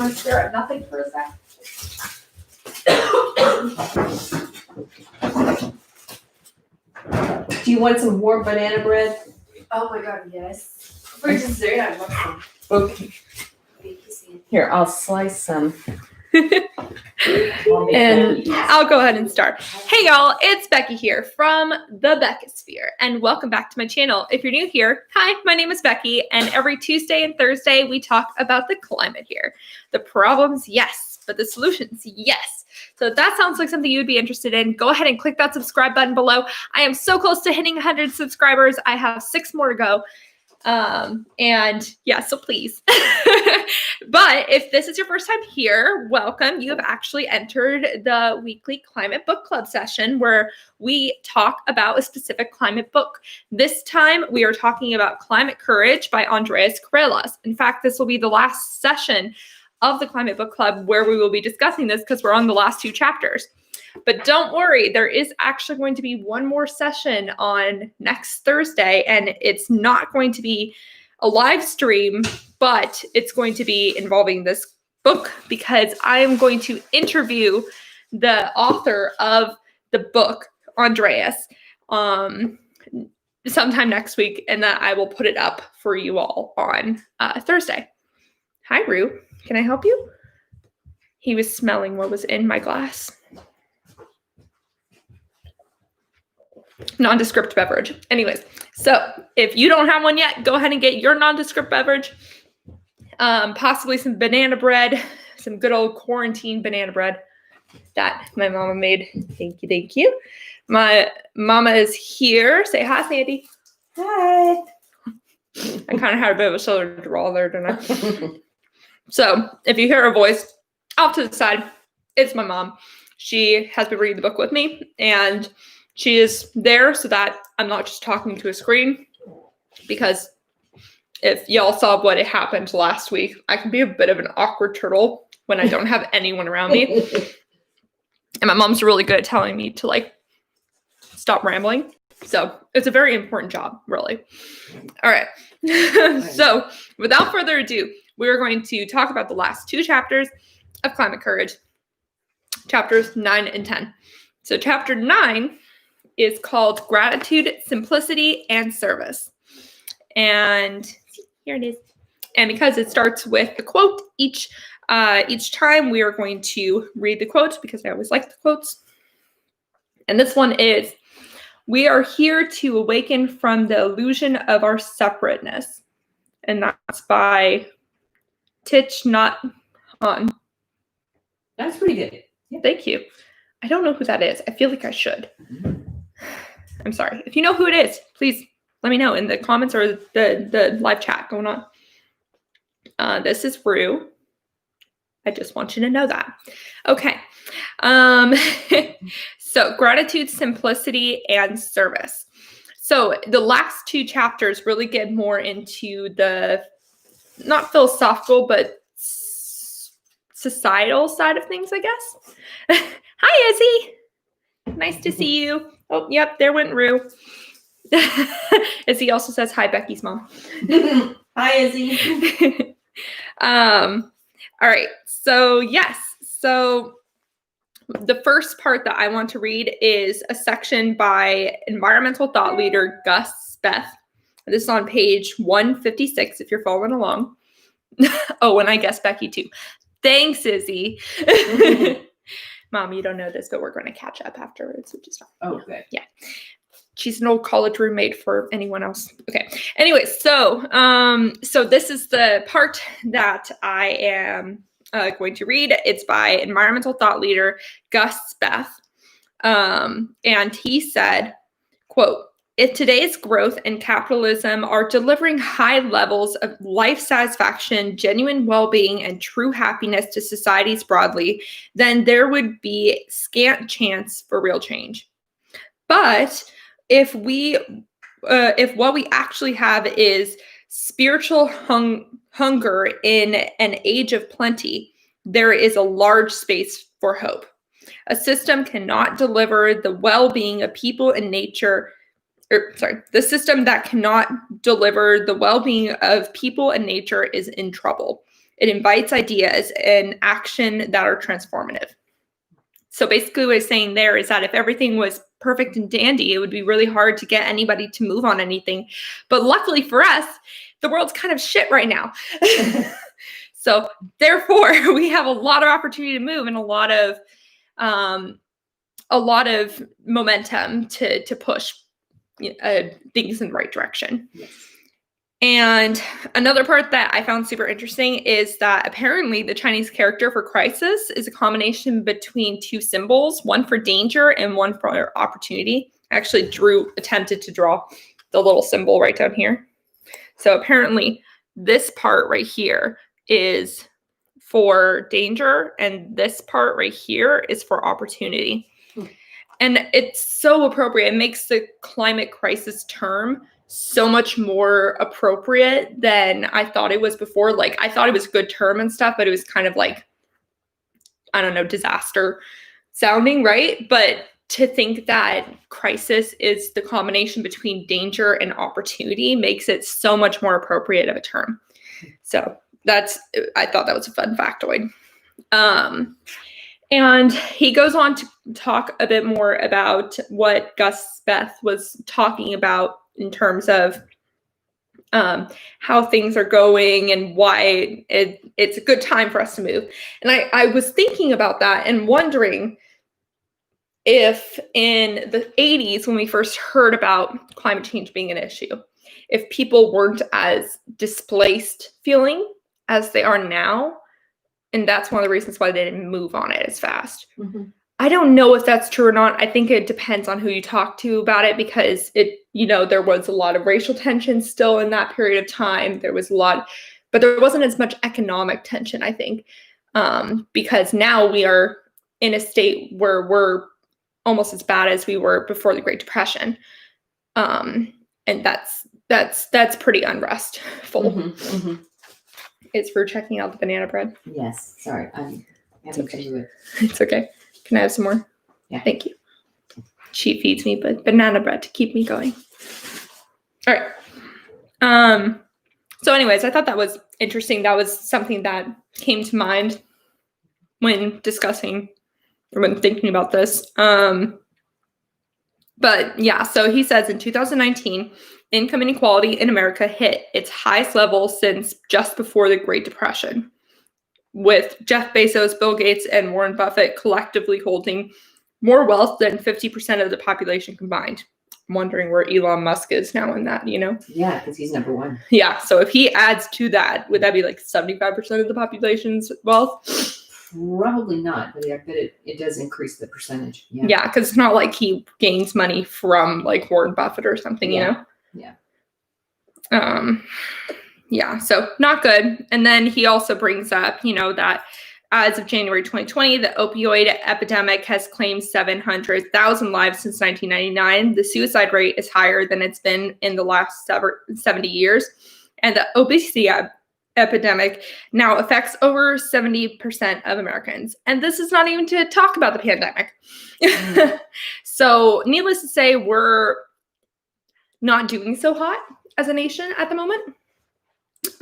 Want to stare at nothing for a sec? Do you want some warm banana bread? Oh my god, yes. For dessert, I love some. Okay. Here, I'll slice some. And I'll go ahead and start. Hey y'all, it's Becky here from the Beckisphere, and welcome back to my channel. If you're new here, hi, my name is Becky, and every Tuesday and Thursday we talk about the climate here. The problems, yes, but the solutions, yes. So if that sounds like something you would be interested in, go ahead and click that subscribe button below. I am so close to hitting 100 subscribers. I have 6 more to go. And yeah, so please. But if this is your first time here, welcome. You have actually entered the weekly climate book club session where we talk about a specific climate book. This time we are talking about Climate Courage by Andreas Karelas. In fact, this will be the last session of the climate book club where we will be discussing this because we're on the last 2 chapters. But don't worry, there is actually going to be one more session on next Thursday, and it's not going to be a live stream, but it's going to be involving this book because I am going to interview the author of the book, Andreas, sometime next week, and then I will put it up for you all on Thursday. Hi, Rue. Can I help you? He was smelling what was in my glass. Nondescript beverage. Anyways, so if you don't have one yet, go ahead and get your nondescript beverage. Possibly some banana bread, some good old quarantine banana bread that my mama made. Thank you, thank you. My mama is here. Say hi, Sandy. Hi. I kind of had a bit of a shoulder drawl there, didn't I? So if you hear her voice off to the side, it's my mom. She has been reading the book with me, and she is there so that I'm not just talking to a screen, because if y'all saw what happened last week, I can be a bit of an awkward turtle when I don't have anyone around me. And my mom's really good at telling me to like stop rambling. So it's a very important job, really. All right. So without further ado, we're going to talk about the last 2 chapters of Climate Courage, chapters 9 and 10. So chapter 9 is called Gratitude, Simplicity, and Service. And here it is. And because it starts with a quote, each time we are going to read the quote because I always like the quotes. And this one is, "We are here to awaken from the illusion of our separateness." And that's by Thich Nhat Hanh. That's pretty good. Yeah. Thank you. I don't know who that is. I feel like I should. I'm sorry. If you know who it is, please let me know in the comments or the live chat going on. This is Rue. I just want you to know that. Okay. So gratitude, simplicity, and service. So the last 2 chapters really get more into the not philosophical, but societal side of things, I guess. Hi, Izzy. Nice to see you. Oh, yep, there went Rue. Izzy also says, hi, Becky's mom. Hi, Izzy. All right. So, yes. So the first part that I want to read is a section by environmental thought leader Gus Speth. This is on page 156 if you're following along. Oh, and I guess Becky too. Thanks, Izzy. Mom, you don't know this, but we're going to catch up afterwards, which is fine. Oh, good. Yeah. She's an old college roommate for anyone else. Okay. Anyway, so this is the part that I am going to read. It's by environmental thought leader Gus Speth. And he said, quote, "If today's growth and capitalism are delivering high levels of life satisfaction, genuine well-being, and true happiness to societies broadly, then there would be scant chance for real change. But if what we actually have is spiritual hunger in an age of plenty, there is a large space for hope. A system cannot deliver the well-being of people and nature." The system that cannot deliver the well-being of people and nature is in trouble. It invites ideas and action that are transformative. So basically what it's saying there is that if everything was perfect and dandy, it would be really hard to get anybody to move on anything. But luckily for us, the world's kind of shit right now. So therefore, we have a lot of opportunity to move and a lot of momentum to push things in the right direction. Yes. And another part that I found super interesting is that apparently the Chinese character for crisis is a combination between two symbols, one for danger and one for opportunity. I actually attempted to draw the little symbol right down here. So apparently this part right here is for danger and this part right here is for opportunity. And it's so appropriate. It makes the climate crisis term so much more appropriate than I thought it was before. Like, I thought it was a good term and stuff, but it was kind of like, I don't know, disaster sounding, right? But to think that crisis is the combination between danger and opportunity makes it so much more appropriate of a term. So I thought that was a fun factoid. And he goes on to talk a bit more about what Gus Beth was talking about in terms of how things are going and why it's a good time for us to move. And I was thinking about that and wondering if in the 80s, when we first heard about climate change being an issue, if people weren't as displaced feeling as they are now. And that's one of the reasons why they didn't move on it as fast. Mm-hmm. I don't know if that's true or not. I think it depends on who you talk to about it because there was a lot of racial tension still in that period of time. There was a lot, but there wasn't as much economic tension, I think, because now we are in a state where we're almost as bad as we were before the Great Depression. And that's pretty unrestful. Mm-hmm. Mm-hmm. It's for checking out the banana bread. Yes. Sorry. I'm having to do it. It's okay. Can I have some more? Yeah. Thank you. She feeds me banana bread to keep me going. All right. So anyways, I thought that was interesting. That was something that came to mind when discussing or when thinking about this. But yeah, so he says in 2019, income inequality in America hit its highest level since just before the Great Depression, with Jeff Bezos, Bill Gates, and Warren Buffett collectively holding more wealth than 50% of the population combined. I'm wondering where Elon Musk is now in that, Yeah, because he's number one. Yeah, so if he adds to that, would that be like 75% of the population's wealth? Probably not, but I bet it does increase the percentage. Yeah, because it's not like he gains money from like Warren Buffett or something, Yeah. Yeah, so not good. And then he also brings up, that as of January 2020, the opioid epidemic has claimed 700,000 lives since 1999. The suicide rate is higher than it's been in the last 70 years. And the obesity epidemic now affects over 70% of Americans. And this is not even to talk about the pandemic. Mm-hmm. So needless to say, we're not doing so hot as a nation at the moment.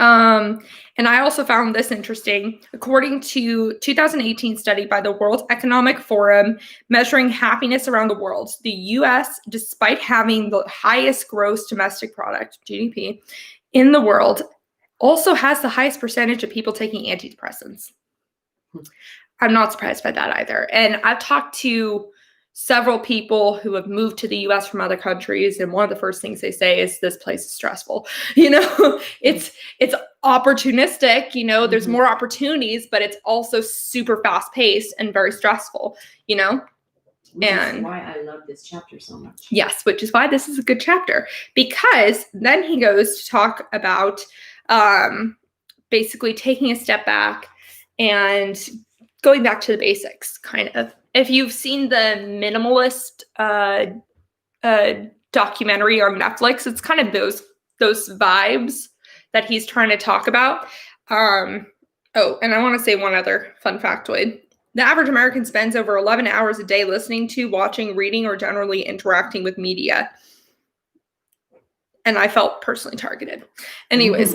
And I also found this interesting. According to 2018 study by the World Economic Forum measuring happiness around the world, the U.S., despite having the highest gross domestic product, GDP, in the world, also has the highest percentage of people taking antidepressants. I'm not surprised by that either. And I've talked to several people who have moved to the U.S. from other countries, and one of the first things they say is this place is stressful. It's opportunistic. There's Mm-hmm. more opportunities, but it's also super fast paced and very stressful. Which And is why I love this chapter so much. Yes, which is why this is a good chapter, because then he goes to talk about basically taking a step back and going back to the basics, kind of. If you've seen the Minimalist documentary on Netflix, it's kind of those vibes that he's trying to talk about. And I want to say one other fun factoid. The average American spends over 11 hours a day listening to, watching, reading, or generally interacting with media. And I felt personally targeted. Anyways.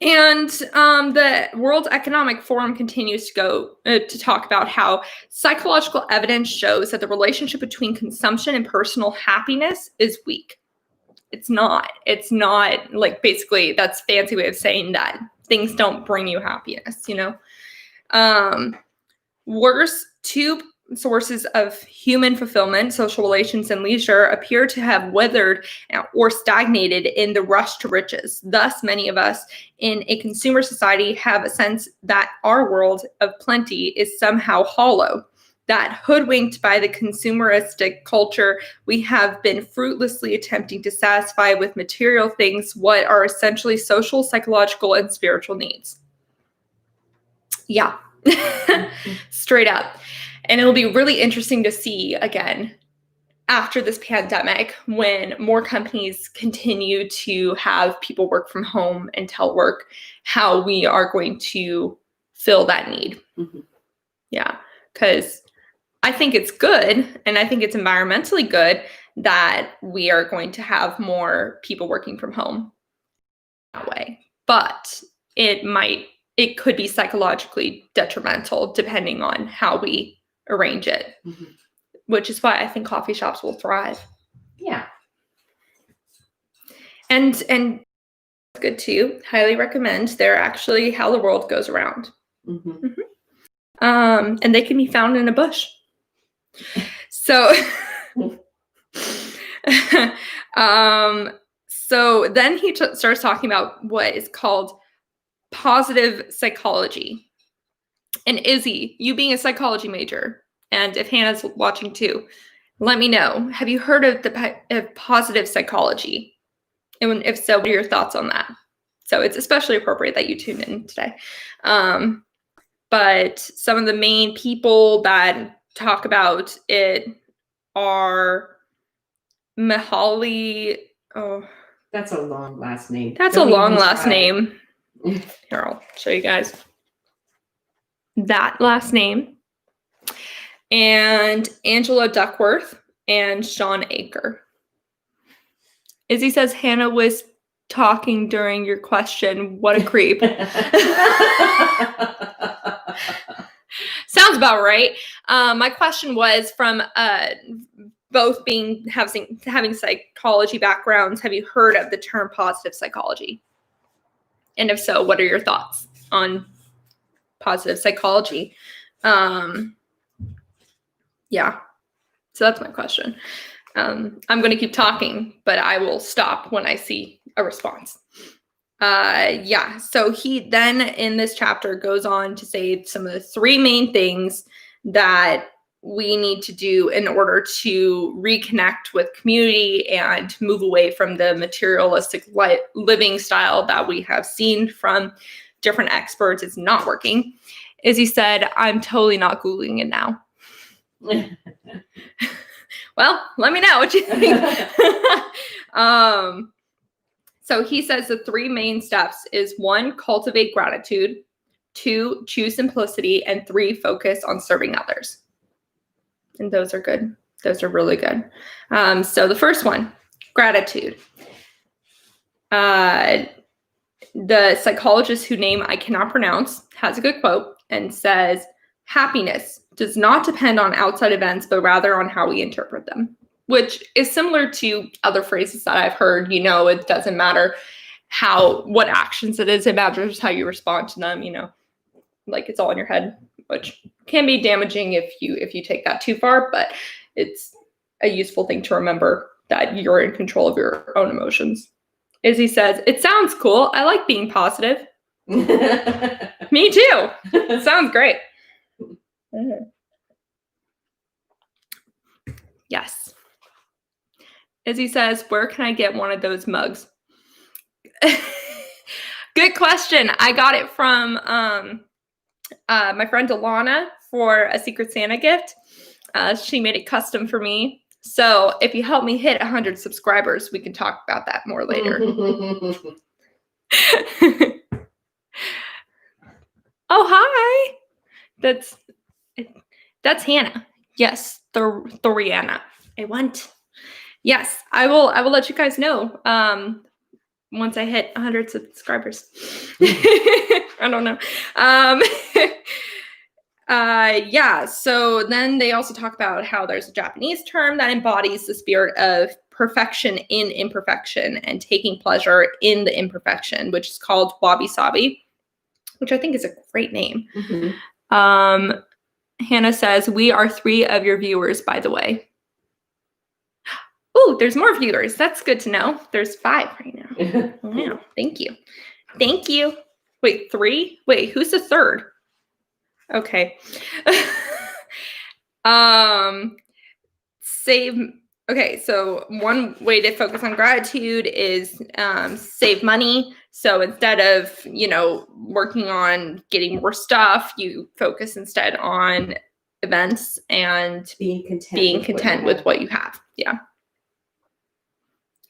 And the World Economic Forum continues to go to talk about how psychological evidence shows that the relationship between consumption and personal happiness is weak. It's not. It's not like, basically that's fancy way of saying that things don't bring you happiness, you know? Worse, two sources of human fulfillment, social relations, and leisure appear to have withered or stagnated in the rush to riches. Thus, many of us in a consumer society have a sense that our world of plenty is somehow hollow. That hoodwinked by the consumeristic culture, we have been fruitlessly attempting to satisfy with material things what are essentially social, psychological, and spiritual needs. Yeah, straight up. And it'll be really interesting to see, again, after this pandemic, when more companies continue to have people work from home and telework, how we are going to fill that need. Mm-hmm. Yeah, because I think it's good, and I think it's environmentally good that we are going to have more people working from home that way. But it could be psychologically detrimental depending on how we arrange it, Mm-hmm. which is why I think coffee shops will thrive. Yeah. And good too. Highly recommend. They're actually how the world goes around. Mm-hmm. And they can be found in a bush. So, so then he starts talking about what is called positive psychology. And Izzy, you being a psychology major, and if Hannah's watching too, let me know. Have you heard of of positive psychology? And if so, what are your thoughts on that? So it's especially appropriate that you tuned in today. But some of the main people that talk about it are Mihaly. Oh, That's a long last name. That's Don't a long even last try. name. Here, I'll show you guys that last name. And Angela Duckworth and Sean Aker. Izzy says Hannah was talking during your question. What a creep. Sounds about right. My question was from both having psychology backgrounds. Have you heard of the term positive psychology? And if so, what are your thoughts on positive psychology? Yeah. So that's my question. I'm going to keep talking, but I will stop when I see a response. Yeah. So he then in this chapter goes on to say some of the three main things that we need to do in order to reconnect with community and move away from the materialistic living style that we have seen from different experts. It's not working. As he said, I'm totally not Googling it now. Well, let me know what you think. So he says the three main steps is 1, cultivate gratitude, 2, choose simplicity, and 3, focus on serving others. And those are good. Those are really good. So the first one, gratitude. The psychologist whose name I cannot pronounce has a good quote and says, happiness does not depend on outside events, but rather on how we interpret them, which is similar to other phrases that I've heard. You know, it doesn't matter what actions it is. It matters how you respond to them, you know, like it's all in your head, which can be damaging if you take that too far, but it's a useful thing to remember that you're in control of your own emotions. Izzy says, it sounds cool. I like being positive. Me too. Sounds great. Yes. Izzy says, where can I get one of those mugs? Good question. I got it from my friend Alana for a Secret Santa gift. She made it custom for me. So if you help me hit 100 subscribers, we can talk about that more later. Oh, hi. That's Hannah. Yes, Thoriana. I want. Yes, I will let you guys know once I hit 100 subscribers. I don't know. Yeah, so then they also talk about how there's a Japanese term that embodies the spirit of perfection in imperfection and taking pleasure in the imperfection, which is called wabi-sabi, which I think is a great name. Mm-hmm. Hannah says, we are 3 of your viewers, by the way. Oh, there's more viewers. That's good to know. There's 5 right now. Wow, thank you. Thank you. Wait, 3? Wait, who's the 3rd? Okay. Okay, so one way to focus on gratitude is save money. So instead of, working on getting more stuff, you focus instead on events and Being content with what you have. Yeah.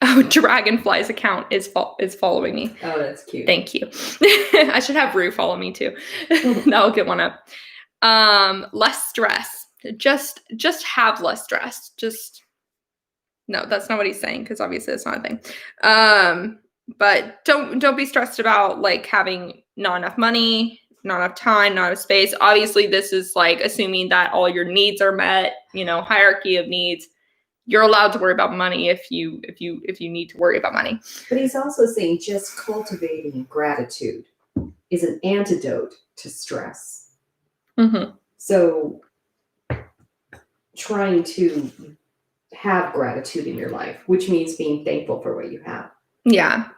Oh, Dragonfly's account is following me. Oh, that's cute. Thank you. I should have Rue follow me too. That'll get one up. Less stress. Just have less stress. No, that's not what he's saying, because obviously it's not a thing. But don't be stressed about like having not enough money, not enough time, not enough space. Obviously, this is like assuming that all your needs are met, hierarchy of needs. You're allowed to worry about money if you need to worry about money. But he's also saying just cultivating gratitude is an antidote to stress. Mm-hmm. So trying to have gratitude in your life, which means being thankful for what you have. Yeah.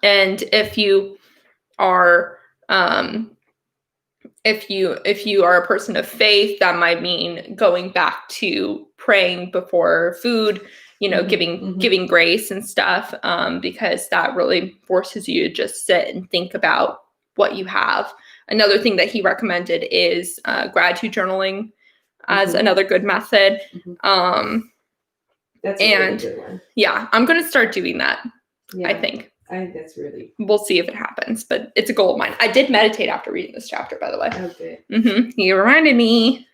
And if you are if you are a person of faith, that might mean going back to praying before food, giving grace and stuff, because that really forces you to just sit and think about what you have. Another thing that he recommended is gratitude journaling as another good method. That's a really good one. Yeah, I'm going to start doing that. Yeah, I think that's really. We'll see if it happens, but it's a goal of mine. I did meditate after reading this chapter, by the way. Okay. He reminded me.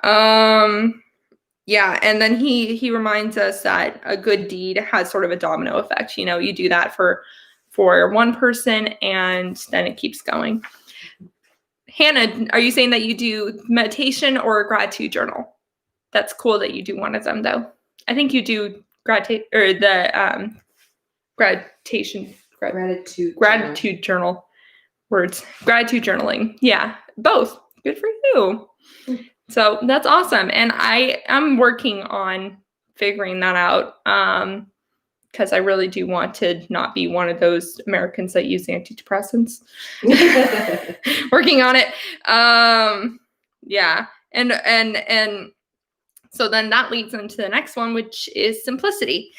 Yeah, and then he reminds us that a good deed has sort of a domino effect. You do that for one person, and then it keeps going. Hannah, are you saying that you do meditation or a gratitude journal? That's cool that you do one of them, though. I think you do gratitude journal words. Gratitude journaling. Yeah, both. Good for you. So that's awesome. And I'm working on figuring that out because I really do want to not be one of those Americans that use antidepressants. Working on it. Yeah. And so then that leads into the next one, which is simplicity.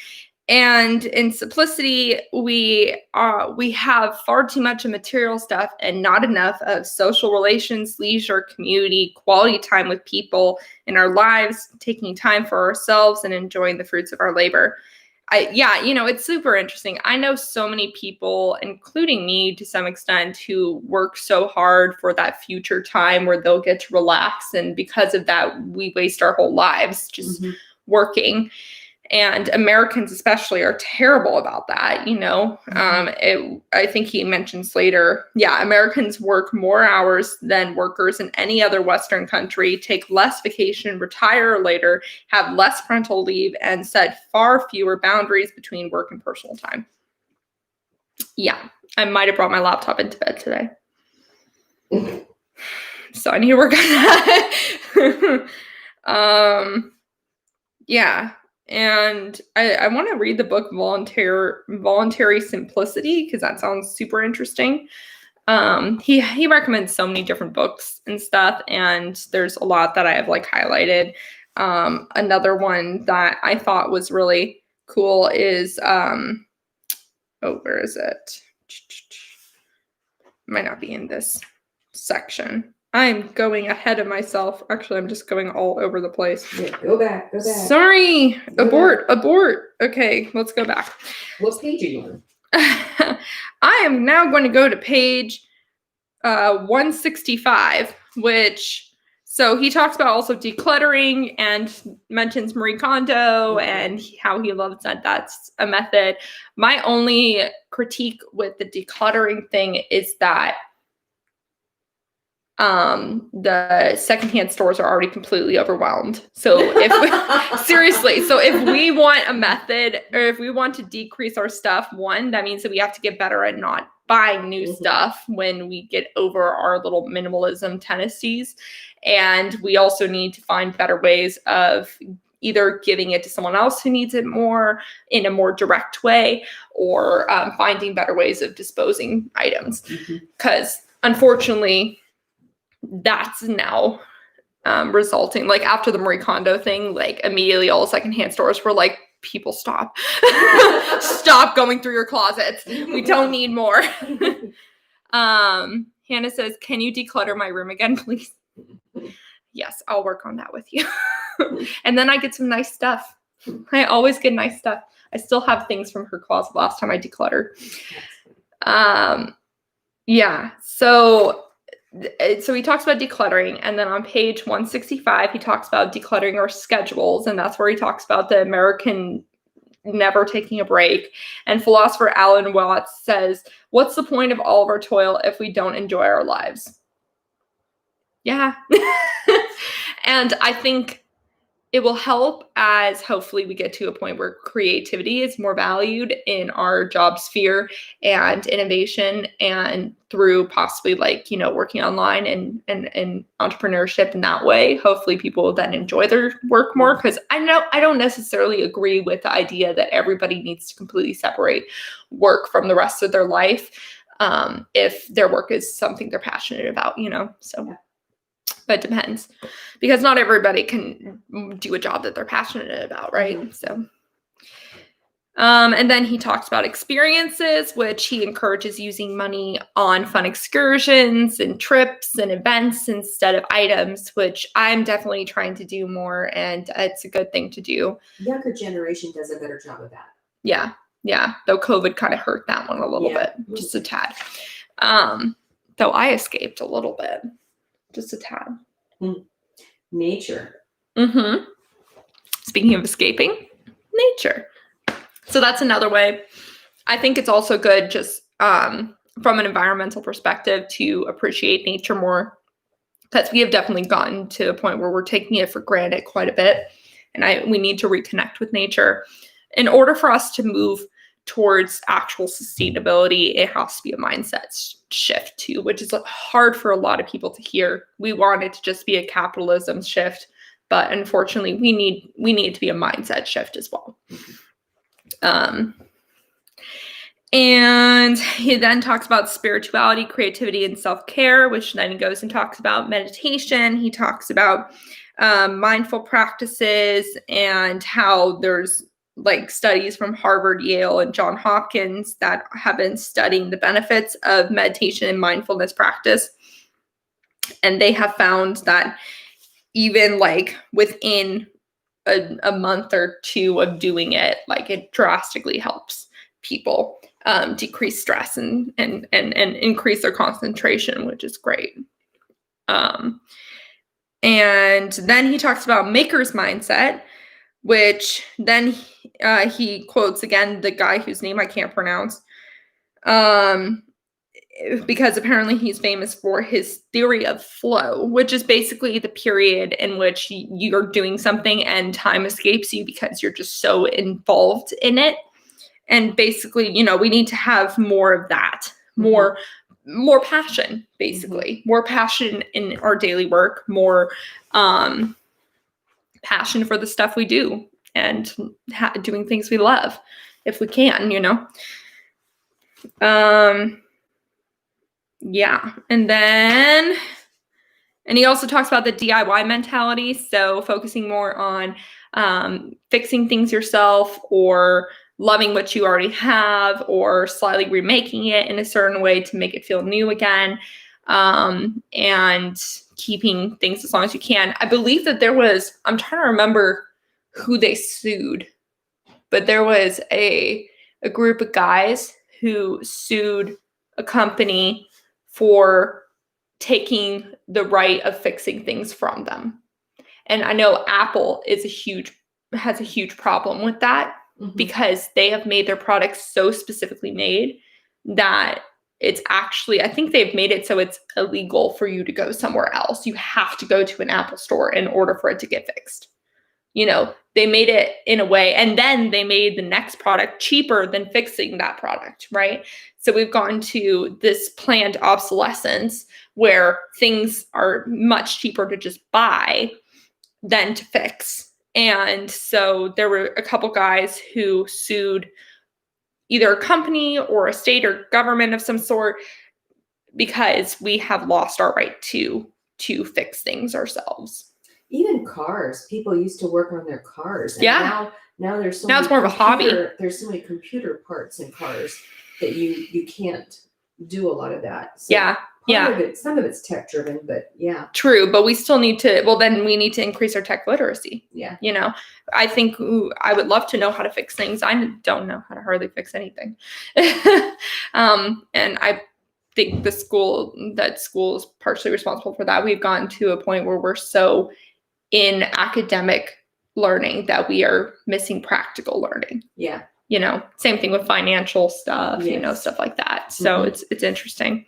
And in simplicity, we have far too much of material stuff and not enough of social relations, leisure, community, quality time with people in our lives, taking time for ourselves and enjoying the fruits of our labor. It's super interesting. I know so many people, including me to some extent, who work so hard for that future time where they'll get to relax. And because of that, we waste our whole lives just working. And Americans especially are terrible about that, I think he mentions later, Americans work more hours than workers in any other Western country, take less vacation, retire later, have less parental leave, and set far fewer boundaries between work and personal time. Yeah, I might have brought my laptop into bed today. So I need to work on that. Yeah. And I want to read the book Voluntary Simplicity, because that sounds super interesting. He recommends so many different books and stuff, and there's a lot that I have like highlighted. Another one that I thought was really cool is where is it? Might not be in this section. I'm going ahead of myself. Actually, I'm just going all over the place. Yeah, go back. Sorry. Abort. Okay, let's go back. What page are you on? I am now going to go to page 165, which So he talks about also decluttering and mentions Marie Kondo and how he loves that that's a method. My only critique with the decluttering thing is that the secondhand stores are already completely overwhelmed. So seriously, so if we want a method or if we want to decrease our stuff, one, that means that we have to get better at not buying new stuff when we get over our little minimalism tendencies. And we also need to find better ways of either giving it to someone else who needs it more in a more direct way, or finding better ways of disposing items. Because unfortunately, that's now resulting, like after the Marie Kondo thing, like immediately all secondhand stores were like, people stop. Stop going through your closets. We don't need more. Hannah says, can you declutter my room again, please? Yes, I'll work on that with you. And then I get some nice stuff. I always get nice stuff. I still have things from her closet last time I decluttered. Yeah, so he talks about decluttering, and then on page 165 he talks about decluttering our schedules, and that's where he talks about the American never taking a break. And philosopher Alan Watts says, what's the point of all of our toil if we don't enjoy our lives? Yeah. And I think it will help as hopefully we get to a point where creativity is more valued in our job sphere and innovation, and through possibly like, working online and entrepreneurship in that way. Hopefully people will then enjoy their work more, because I don't necessarily agree with the idea that everybody needs to completely separate work from the rest of their life if their work is something they're passionate about, so. Yeah. But it depends, because not everybody can do a job that they're passionate about, right? So, and then he talks about experiences, which he encourages using money on fun excursions and trips and events instead of items, which I'm definitely trying to do more, and it's a good thing to do. Younger generation does a better job of that. Yeah. Though COVID kind of hurt that one a little bit, just a tad. Though I escaped a little bit. Just a tad. Nature. Speaking of escaping, nature. So that's another way. I think it's also good just from an environmental perspective to appreciate nature more, because we have definitely gotten to a point where we're taking it for granted quite a bit. And we need to reconnect with nature. In order for us to move towards actual sustainability, it has to be a mindset shift too, which is hard for a lot of people to hear. We want it to just be a capitalism shift, but unfortunately we need to be a mindset shift as well. And he then talks about spirituality, creativity, and self-care, which then he goes and talks about meditation. He talks about mindful practices, and how there's like studies from Harvard, Yale, and Johns Hopkins that have been studying the benefits of meditation and mindfulness practice. And they have found that even like within a month or two of doing it, like it drastically helps people decrease stress and increase their concentration, which is great. And then he talks about maker's mindset, which then he quotes again the guy whose name I can't pronounce, because apparently he's famous for his theory of flow, which is basically the period in which you're doing something and time escapes you because you're just so involved in it. And basically, we need to have more of that, more passion, basically, more passion in our daily work, more passion for the stuff we do, and doing things we love if we can, Yeah. And he also talks about the DIY mentality. So focusing more on fixing things yourself, or loving what you already have, or slightly remaking it in a certain way to make it feel new again, and keeping things as long as you can. I believe that I'm trying to remember who they sued, but there was a group of guys who sued a company for taking the right of fixing things from them. And I know Apple has a huge problem with that Mhm. because they have made their products so specifically made that it's actually, I think they've made it so it's illegal for you to go somewhere else. You have to go to an Apple store in order for it to get fixed. You know, they made it in a way, and then they made the next product cheaper than fixing that product, right? So we've gone to this planned obsolescence where things are much cheaper to just buy than to fix. And so there were a couple guys who sued either a company or a state or government of some sort because we have lost our right to fix things ourselves. Even cars, people used to work on their cars. And Yeah. Now there's so Now many it's more of a hobby. There's so many computer parts in cars that you can't do a lot of that. So Yeah. some of it's tech driven, but yeah. True, but we still need to, well, then we need to increase our tech literacy. Yeah. You know, I think I would love to know how to fix things. I don't know how to hardly fix anything. And I think school is partially responsible for that. We've gotten to a point where we're so in academic learning that we are missing practical learning. Yeah. You know, same thing with financial stuff, you know, Yes. stuff like that. So Mhm. it's interesting.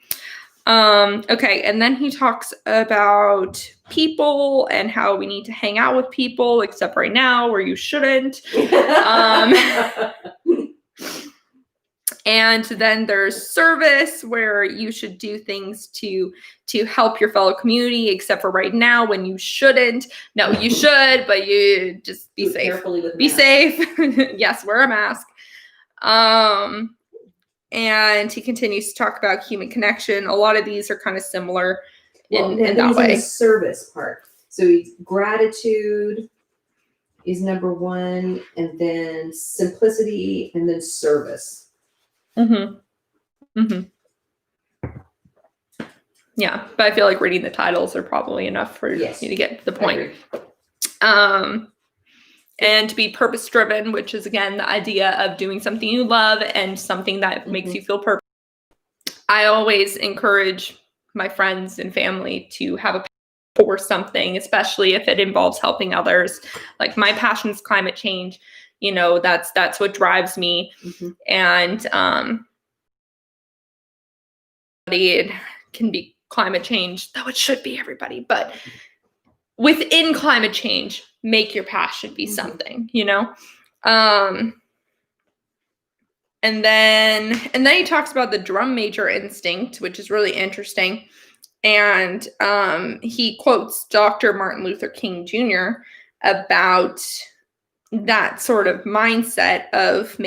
Okay, and then he talks about people and how we need to hang out with people, except right now where you shouldn't. And then there's service, where you should do things to help your fellow community, except for right now when you shouldn't. No, you should, but you just be Move safe. carefully with Be masks. safe. Yes, wear a mask. And he continues to talk about human connection. A lot of these are kind of similar in then that he's in way. the service part. So gratitude is number one, and then simplicity, and then service. Mm-hmm. Mm-hmm. Yeah, but I feel like reading the titles are probably enough for Yes. you to get the I point. agree. And to be purpose driven, which is again the idea of doing something you love and something that makes Mhm. you feel purpose. I always encourage my friends and family to have a passion for something, especially if it involves helping others. Like my passion is climate change. You know, that's what drives me. Mhm. And it can be climate change, though it should be everybody. But within climate change, make your passion be Mhm. something, you know? And then he talks about the drum major instinct, which is really interesting. And he quotes Dr. Martin Luther King Jr. about that sort of mindset of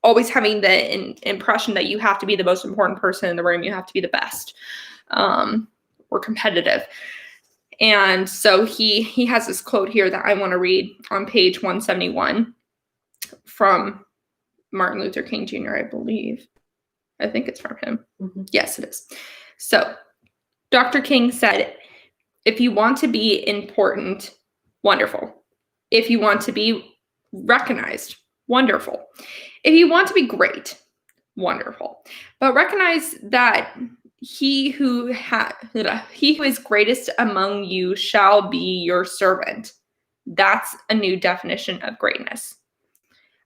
always having the impression that you have to be the most important person in the room. You have to be the best or competitive. And so he has this quote here that I want to read on page 171 from Martin Luther King Jr., I believe. I think it's from him. Mhm. Yes, it is. So Dr. King said, if you want to be important, wonderful. If you want to be recognized, wonderful. If you want to be great, wonderful. But recognize that he who is greatest among you shall be your servant. That's a new definition of greatness.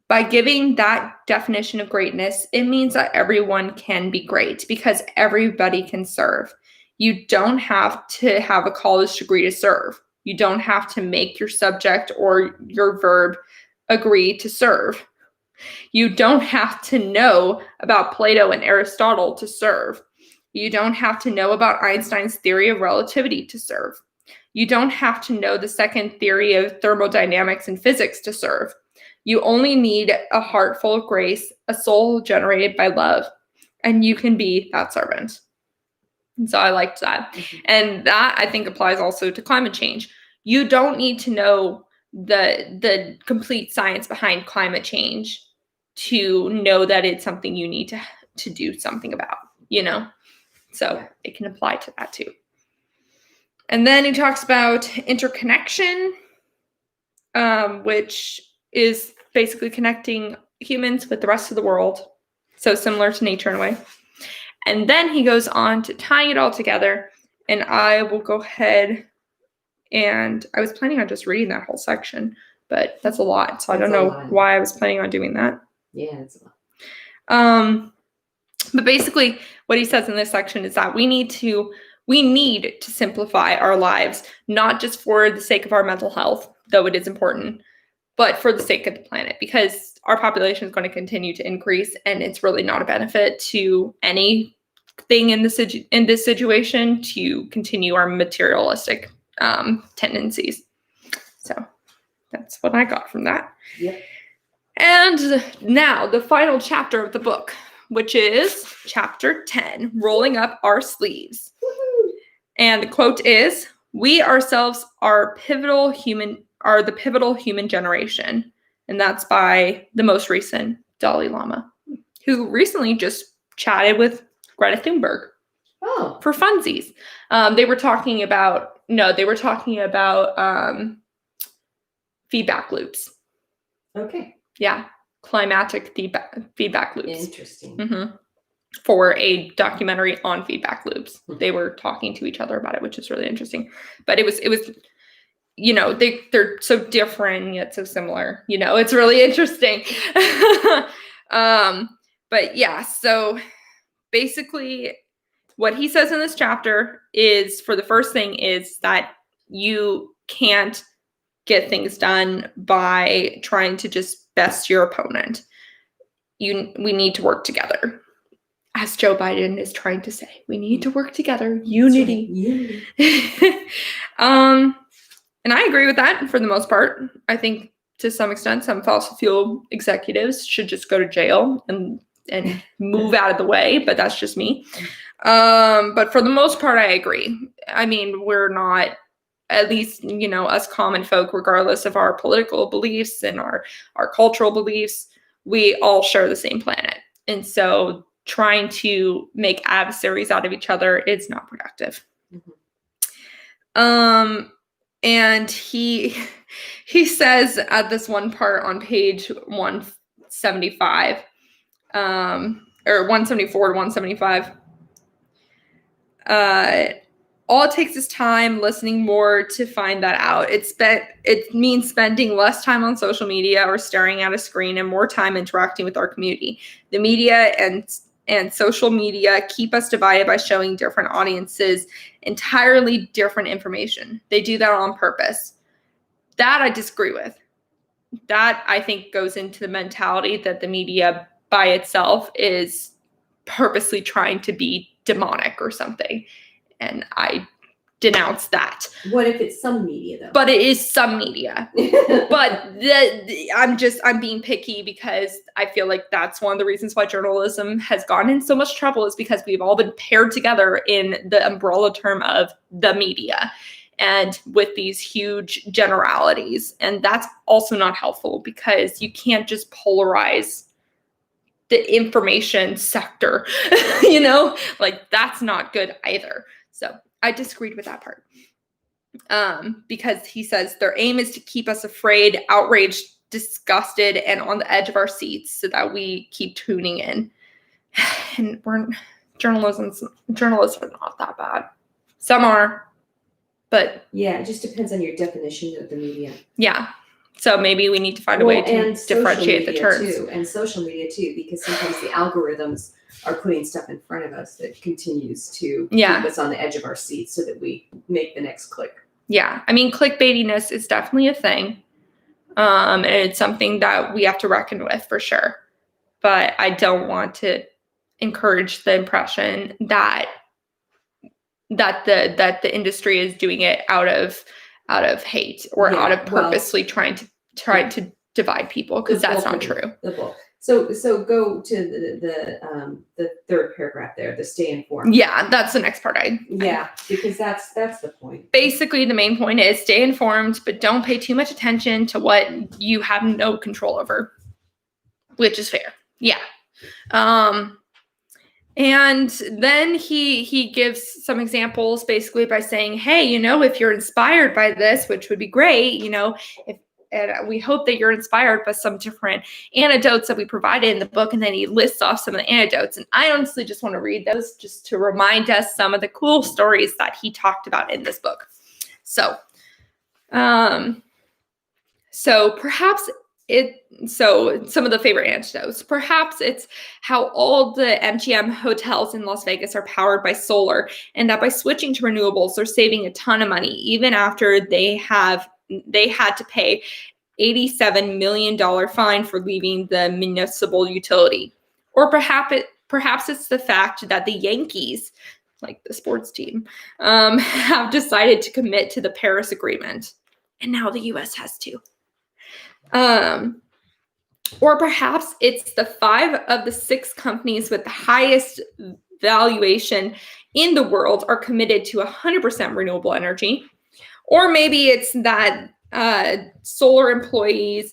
By giving that definition of greatness, it means that everyone can be great because everybody can serve. You don't have to have a college degree to serve. You don't have to make your subject or your verb agree to serve. You don't have to know about Plato and Aristotle to serve. You don't have to know about Einstein's theory of relativity to serve. You don't have to know the second theory of thermodynamics and physics to serve. You only need a heart full of grace, a soul generated by love, and you can be that servant. And so I liked that. Mhm. And that I think applies also to climate change. You don't need to know the complete science behind climate change to know that it's something you need to do something about, you know? So Yeah. it can apply to that too. And then he talks about interconnection, which is basically connecting humans with the rest of the world. So similar to nature in a way. And then he goes on to tying it all together And I will go ahead and I was planning on just reading that whole section, but that's a lot. So I don't That's a know lot. why I was planning on doing that. Yeah, it's a lot. But basically what he says in this section is that we need to simplify our lives, not just for the sake of our mental health, though it is important, but for the sake of the planet, because our population is going to continue to increase, and it's really not a benefit to anything in this situation to continue our materialistic tendencies. So that's what I got from that. Yep. And now the final chapter of the book, which is chapter 10, Rolling Up Our Sleeves. Woo-hoo. And the quote is, "We ourselves are the pivotal human generation." And that's by the most recent Dalai Lama, who recently just chatted with Greta Thunberg Oh, for funsies. They were talking about feedback loops. okay. Yeah, climatic feedback loops. Interesting. For a documentary on feedback loops. They were talking to each other about it, which is really interesting. But it was they're so different yet so similar. It's really interesting. But yeah, so basically what he says in this chapter is, for the first thing, is that you can't get things done by trying to just best your opponent. We need to work together. As Joe Biden is trying to say, we need to work together. Unity. Right. And I agree with that for the most part. I think to some extent, some fossil fuel executives should just go to jail and move out of the way, but that's just me. But for the most part, I agree. I mean, we're not, at least, us common folk, regardless of our political beliefs and our cultural beliefs, we all share the same planet. And so trying to make adversaries out of each other is not productive. Mm-hmm. And he says at this one part on page 175, or 174 to 175, all it takes is time, listening more to find that out. It means spending less time on social media or staring at a screen and more time interacting with our community. The media and social media keep us divided by showing different audiences entirely different information. They do that on purpose. That I disagree with. That, I think, goes into the mentality that the media by itself is purposely trying to be demonic or something. And I denounce that. What if it's some media, though? But it is some media. But I'm being picky because I feel like that's one of the reasons why journalism has gotten in so much trouble, is because we've all been paired together in the umbrella term of the media and with these huge generalities. And that's also not helpful, because you can't just polarize the information sector, that's not good either. So I disagreed with that part. Because he says their aim is to keep us afraid, outraged, disgusted, and on the edge of our seats so that we keep tuning in. And journalists are not that bad. Some are, but yeah, it just depends on your definition of the media. Yeah. So maybe we need to find a way to differentiate the terms. And social media too, because sometimes the algorithms are putting stuff in front of us that continues to keep us on the edge of our seats so that we make the next click. Yeah. I mean, clickbaitiness is definitely a thing. And it's something that we have to reckon with for sure. But I don't want to encourage the impression that the industry is doing it out of hate or out of purposely trying to divide people, because that's not true. The book. So go to the third paragraph there, the stay informed. Yeah, that's the next part. Because that's the point. Basically, the main point is stay informed, but don't pay too much attention to what you have no control over, which is fair. Yeah. And then he gives some examples basically by saying, hey, if you're inspired by this, which would be great, And we hope that you're inspired by some different anecdotes that we provided in the book. And then he lists off some of the anecdotes. And I honestly just want to read those just to remind us some of the cool stories that he talked about in this book. So perhaps some of the favorite anecdotes. Perhaps it's how all the MGM hotels in Las Vegas are powered by solar, and that by switching to renewables, they're saving a ton of money, even after they had to pay $87 million fine for leaving the municipal utility. Or perhaps it's the fact that the Yankees, like the sports team, have decided to commit to the Paris Agreement, and now the U.S. has to. Or perhaps it's the 5 of the 6 companies with the highest valuation in the world are committed to 100% renewable energy. Or maybe it's that solar employees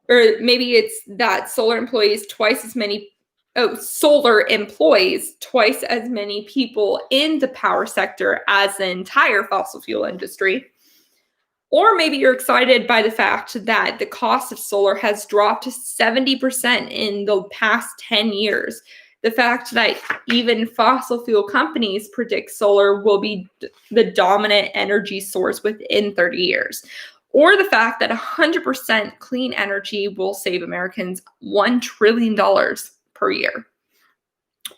twice as many people in the power sector as the entire fossil fuel industry. Or maybe you're excited by the fact that the cost of solar has dropped to 70% in the past 10 years. The fact that even fossil fuel companies predict solar will be the dominant energy source within 30 years. Or the fact that 100% clean energy will save Americans $1 trillion per year.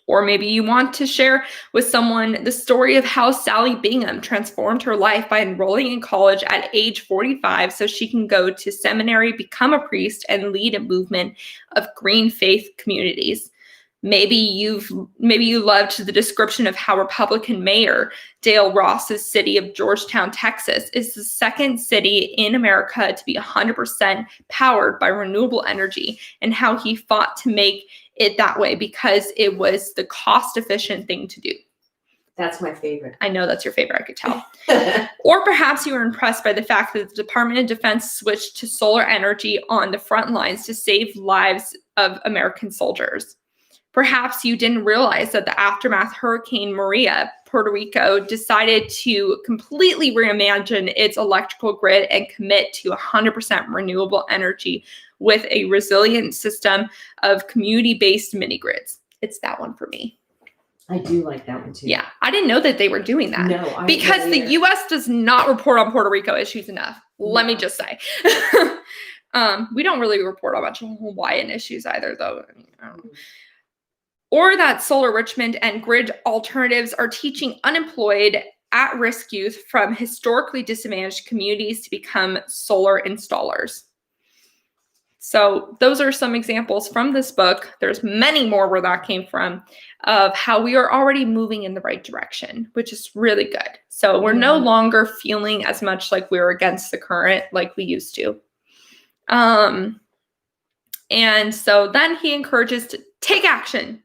Or maybe you want to share with someone the story of how Sally Bingham transformed her life by enrolling in college at age 45 so she can go to seminary, become a priest, and lead a movement of green faith communities. Maybe you loved the description of how Republican Mayor Dale Ross's city of Georgetown, Texas, is the second city in America to be 100% powered by renewable energy, and how he fought to make it that way because it was the cost-efficient thing to do. That's my favorite. I know that's your favorite, I could tell. Or perhaps you were impressed by the fact that the Department of Defense switched to solar energy on the front lines to save lives of American soldiers. Perhaps you didn't realize that the aftermath Hurricane Maria, Puerto Rico decided to completely reimagine its electrical grid and commit to 100% renewable energy with a resilient system of community-based mini-grids. It's that one for me. I do like that one too. Yeah, I didn't know that they were doing that. No, because the U.S. does not report on Puerto Rico issues enough. Let me just say. We don't really report on much Hawaiian issues either, though. Or that Solar Richmond and grid alternatives are teaching unemployed, at-risk youth from historically disadvantaged communities to become solar installers. So those are some examples from this book. There's many more where that came from, of how we are already moving in the right direction, which is really good. So we're no longer feeling as much like we're against the current like we used to. And so then he encourages to take action.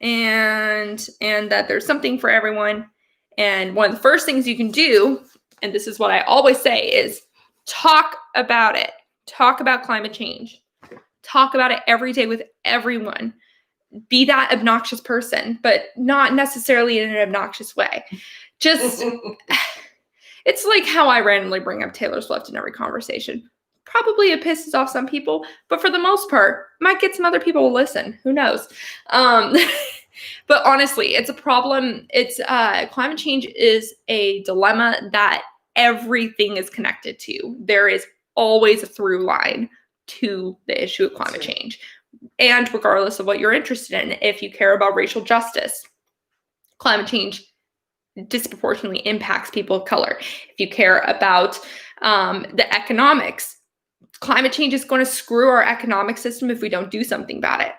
And that there's something for everyone. And one of the first things you can do, and this is what I always say, is talk about it. Talk about climate change. Talk about it every day with everyone. Be that obnoxious person, but not necessarily in an obnoxious way. Just, it's like how I randomly bring up Taylor Swift in every conversation. Probably it pisses off some people, but for the most part, might get some other people to listen. Who knows? But honestly, it's a problem. It's climate change is a dilemma that everything is connected to. There is always a through line to the issue of climate change. And regardless of what you're interested in, if you care about racial justice, climate change disproportionately impacts people of color. If you care about the economics, climate change is going to screw our economic system if we don't do something about it.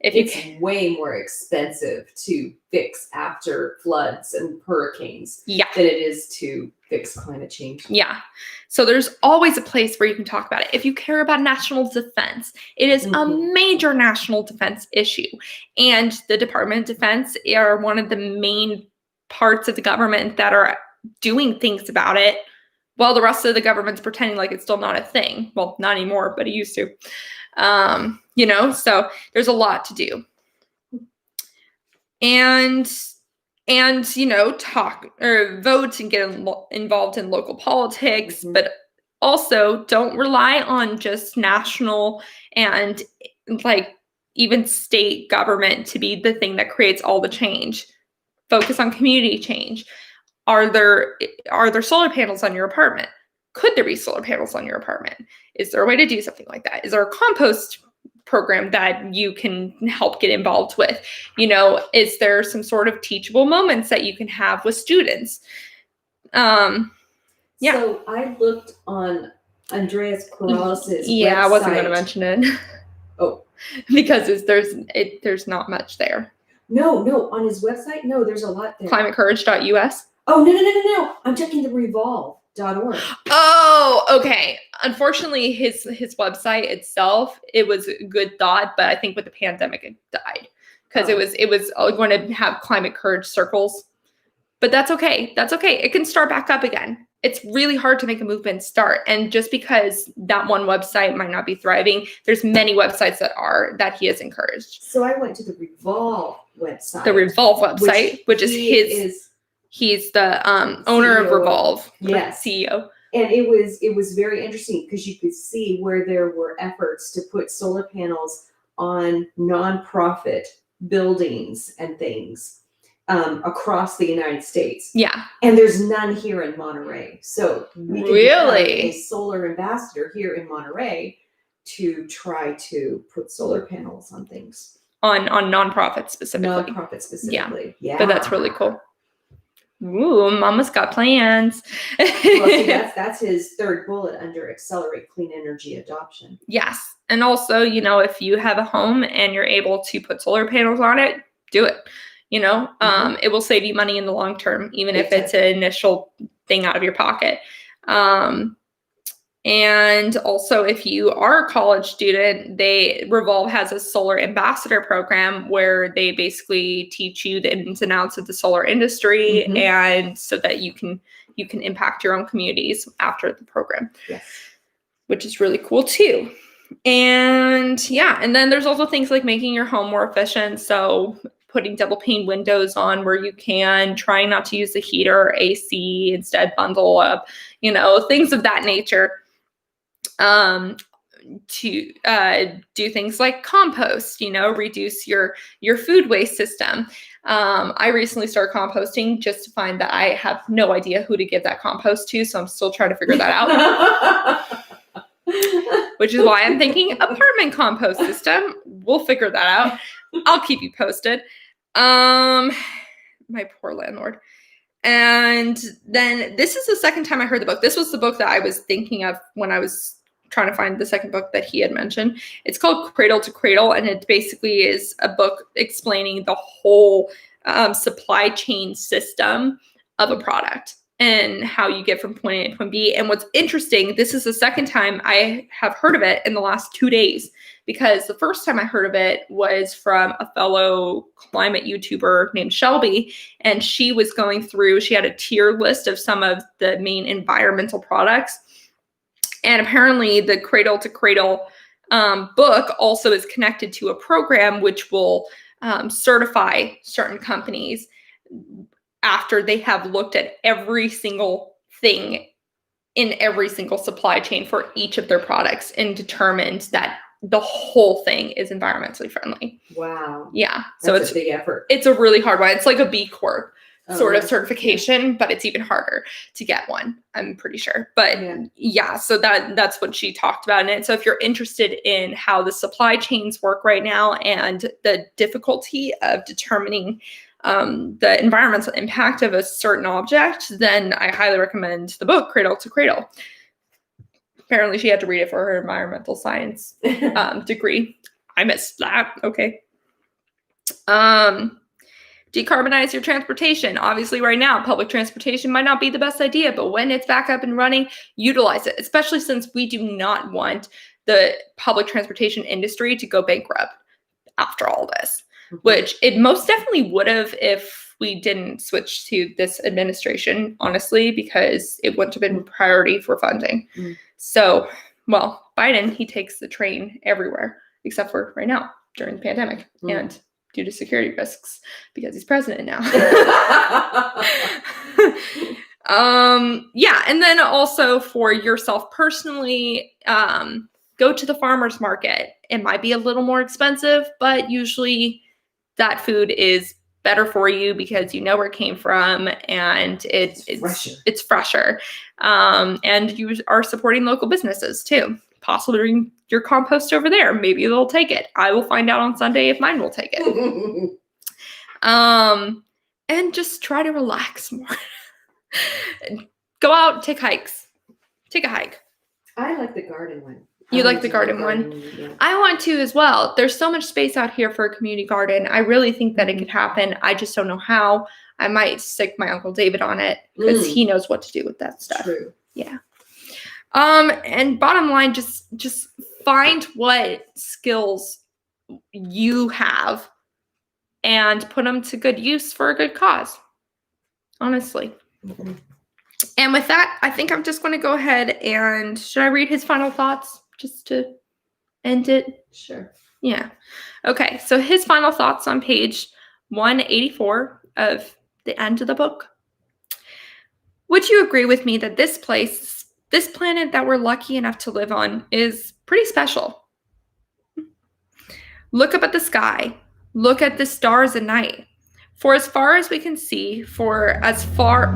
It's way more expensive to fix after floods and hurricanes than it is to fix climate change. Yeah. So there's always a place where you can talk about it. If you care about national defense, it is a major national defense issue. And the Department of Defense are one of the main parts of the government that are doing things about it, while the rest of the government's pretending like it's still not a thing. Well, not anymore, but it used to. So there's a lot to do. And talk or vote and get involved in local politics, but also don't rely on just national and like even state government to be the thing that creates all the change. Focus on community change. Are there solar panels on your apartment? Could there be solar panels on your apartment? Is there a way to do something like that? Is there a compost program that you can help get involved with? Is there some sort of teachable moments that you can have with students? Yeah. So I looked on Andreas Karelas' website. I wasn't going to mention it. Oh. Because there's not much there. No, on his website, no, there's a lot there. Climatecourage.us. Oh, no. I'm checking the revolve.org. Oh, okay. Unfortunately, his website itself, it was a good thought, but I think with the pandemic it died because it was going to have climate courage circles. But that's okay. That's okay. It can start back up again. It's really hard to make a movement start. And just because that one website might not be thriving, there's many websites that he has encouraged. So I went to the Revolve website. The Revolve website, which is he's the owner of Revolve. Yes. CEO. And it was very interesting because you could see where there were efforts to put solar panels on nonprofit buildings and things across the United States. Yeah. And there's none here in Monterey. So we can become a solar ambassador here in Monterey to try to put solar panels on things. On nonprofits specifically. Yeah. But that's really cool. Ooh, Mama's got plans. Well, see, that's his third bullet under accelerate clean energy adoption. Yes. And also, if you have a home and you're able to put solar panels on it, do it. It will save you money in the long term, even if it's an initial thing out of your pocket. And also, if you are a college student, Revolve has a solar ambassador program where they basically teach you the ins and outs of the solar industry, and so that you can impact your own communities after the program. Yes. Which is really cool too. And and then there's also things like making your home more efficient. So putting double pane windows on where you can, trying not to use the heater or AC, instead bundle up, things of that nature. To do things like compost, reduce your food waste system. I recently started composting just to find that I have no idea who to give that compost to, so I'm still trying to figure that out. Which is why I'm thinking apartment compost system. We'll figure that out. I'll keep you posted. My poor landlord. And then this is the second time I heard the book. This was the book that I was thinking of when I was trying to find the second book that he had mentioned. It's called Cradle to Cradle, and it basically is a book explaining the whole supply chain system of a product and how you get from point A to point B. And what's interesting, this is the second time I have heard of it in the last 2 days, because the first time I heard of it was from a fellow climate YouTuber named Shelby, and she was going through, she had a tier list of some of the main environmental products. And apparently the Cradle to Cradle book also is connected to a program which will certify certain companies after they have looked at every single thing in every single supply chain for each of their products and determined that the whole thing is environmentally friendly. Wow. Yeah. So it's a big effort. It's a really hard one. It's like a B Corp sort of certification, but it's even harder to get one, I'm pretty sure. But so that's what she talked about in it. So if you're interested in how the supply chains work right now and the difficulty of determining the environmental impact of a certain object, then I highly recommend the book Cradle to Cradle. Apparently she had to read it for her environmental science degree. I missed that. Okay. Decarbonize your transportation. Obviously right now, public transportation might not be the best idea, but when it's back up and running, utilize it, especially since we do not want the public transportation industry to go bankrupt after all this, which it most definitely would have if we didn't switch to this administration, honestly, because it wouldn't have been priority for funding. So, well, Biden, he takes the train everywhere, except for right now during the pandemic and due to security risks because he's president now. Yeah, and then also for yourself personally, go to the farmer's market. It might be a little more expensive, but usually that food is better for you because you know where it came from and it's fresher. And you are supporting local businesses too. Possibly bring your compost over there. Maybe they'll take it. I will find out on Sunday if mine will take it. And just try to relax more. Go out, take hikes. Take a hike. I like the garden one. You like the garden one? Yeah. I want to as well. There's so much space out here for a community garden. I really think that it could happen. I just don't know how. I might stick my Uncle David on it because he knows what to do with that stuff. True. Yeah. And bottom line, just find what skills you have and put them to good use for a good cause. Honestly. Mm-hmm. And with that, I think I'm just going to go ahead and should I read his final thoughts just to end it? Sure. Yeah. Okay. So his final thoughts on page 184 of the end of the book. Would you agree with me that this planet that we're lucky enough to live on is pretty special? Look up at the sky. Look at the stars at night. For as far as we can see, For as far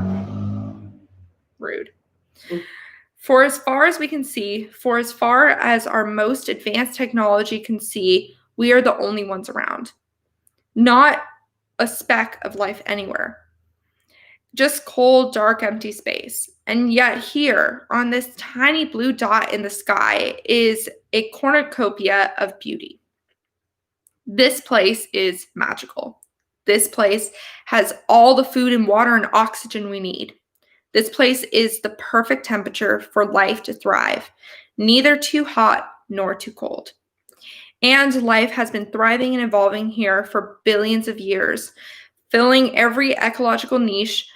as we can see, for as far as our most advanced technology can see, we are the only ones around. Not a speck of life anywhere. Just cold, dark, empty space. And yet here, on this tiny blue dot in the sky, is a cornucopia of beauty. This place is magical. This place has all the food and water and oxygen we need. This place is the perfect temperature for life to thrive, neither too hot nor too cold. And life has been thriving and evolving here for billions of years, filling every ecological niche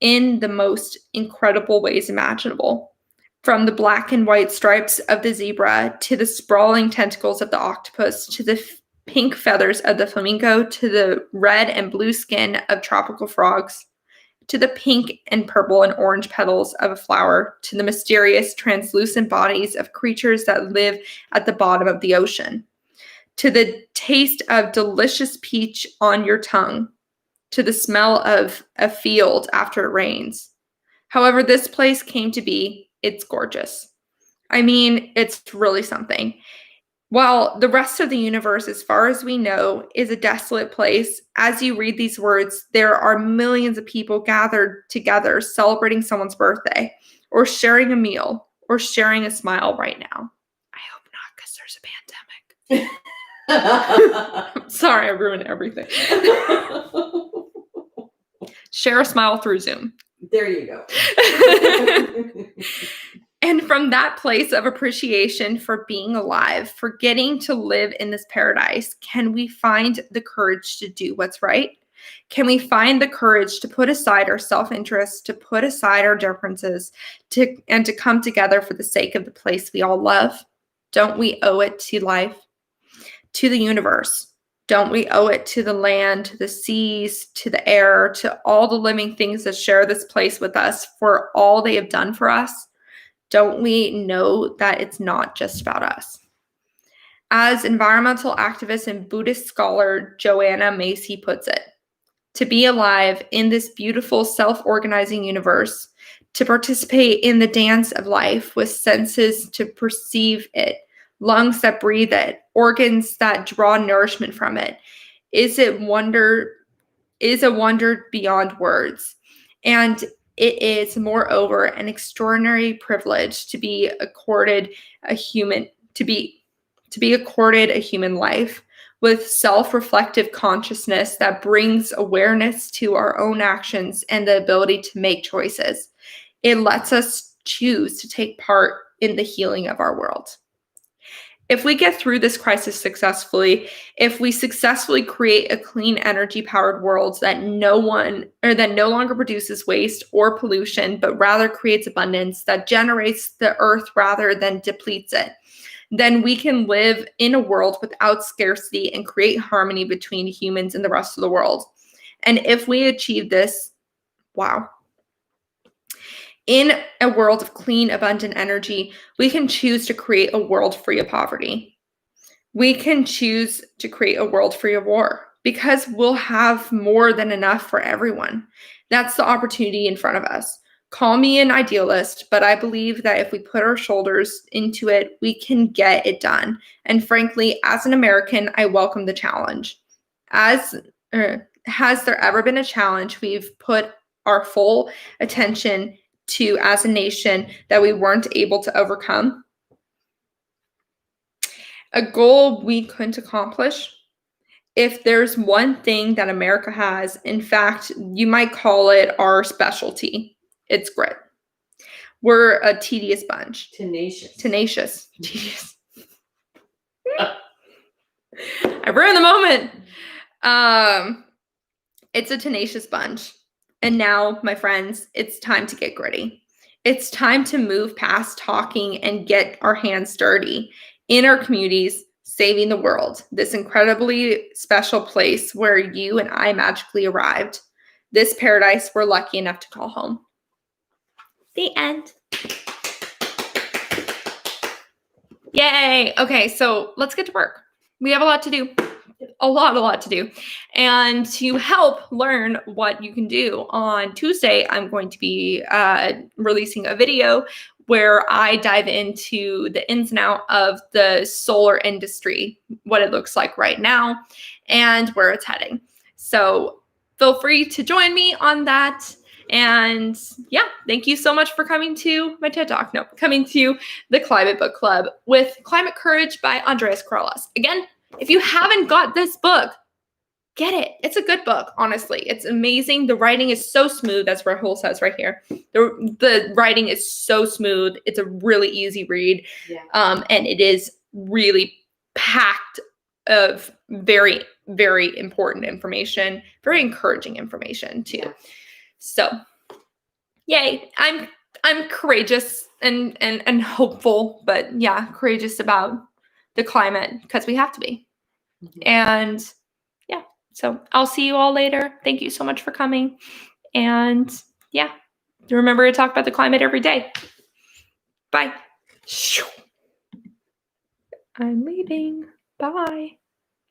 in the most incredible ways imaginable. From the black and white stripes of the zebra, to the sprawling tentacles of the octopus, to the pink feathers of the flamingo, to the red and blue skin of tropical frogs, to the pink and purple and orange petals of a flower, to the mysterious translucent bodies of creatures that live at the bottom of the ocean, to the taste of delicious peach on your tongue, to the smell of a field after it rains. However this place came to be, it's gorgeous. I mean, it's really something. While the rest of the universe, as far as we know, is a desolate place, as you read these words, there are millions of people gathered together celebrating someone's birthday, or sharing a meal, or sharing a smile right now. I hope not, because there's a pandemic. Sorry, I ruined everything. Share a smile through Zoom. There you go. And from that place of appreciation for being alive, for getting to live in this paradise, can we find the courage to do what's right? Can we find the courage to put aside our self-interest, to put aside our differences, and to come together for the sake of the place we all love? Don't we owe it to life, to the universe? Don't we owe it to the land, to the seas, to the air, to all the living things that share this place with us for all they have done for us? Don't we know that it's not just about us? As environmental activist and Buddhist scholar Joanna Macy puts it, to be alive in this beautiful self-organizing universe, to participate in the dance of life with senses to perceive it, lungs that breathe it, organs that draw nourishment from it, is a wonder beyond words. And it is, moreover, an extraordinary privilege to be accorded a human life with self-reflective consciousness that brings awareness to our own actions and the ability to make choices. It lets us choose to take part in the healing of our world. If we get through this crisis successfully, if we successfully create a clean energy powered world that no longer produces waste or pollution, but rather creates abundance, that generates the earth rather than depletes it, then we can live in a world without scarcity and create harmony between humans and the rest of the world. And if we achieve this, wow. In a world of clean, abundant energy, we can choose to create a world free of poverty. We can choose to create a world free of war because we'll have more than enough for everyone. That's the opportunity in front of us. Call me an idealist, but I believe that if we put our shoulders into it, we can get it done. And frankly, as an American, I welcome the challenge. Has there ever been a challenge we've put our full attention to as a nation that we weren't able to overcome? A goal we couldn't accomplish? If there's one thing that America has, in fact, you might call it our specialty, it's grit. We're a tedious bunch. Tenacious. Tedious. I ruined the moment. It's a tenacious bunch. And now, my friends, it's time to get gritty. It's time to move past talking and get our hands dirty in our communities, saving the world, this incredibly special place where you and I magically arrived, this paradise we're lucky enough to call home. The end. Yay. Okay, so let's get to work. We have a lot to do. A lot to do. And to help learn what you can do, on Tuesday, I'm going to be releasing a video where I dive into the ins and out of the solar industry, what it looks like right now, and where it's heading. So feel free to join me on that. And yeah, thank you so much for coming to my TED Talk. No, coming to the Climate Book Club with Climate Courage by Andreas Karelas. Again, if you haven't got this book, get it. It's a good book, honestly. It's amazing. The writing is so smooth, as Rahul says right here. The writing is so smooth. It's a really easy read. Yeah. And it is really packed of very, very important information, very encouraging information too. Yeah. So, yay. I'm courageous and hopeful, but yeah, courageous about the climate because we have to be. Mm-hmm. And yeah, so I'll see you all later. Thank you so much for coming. And yeah, remember to talk about the climate every day. Bye. I'm leaving. Bye.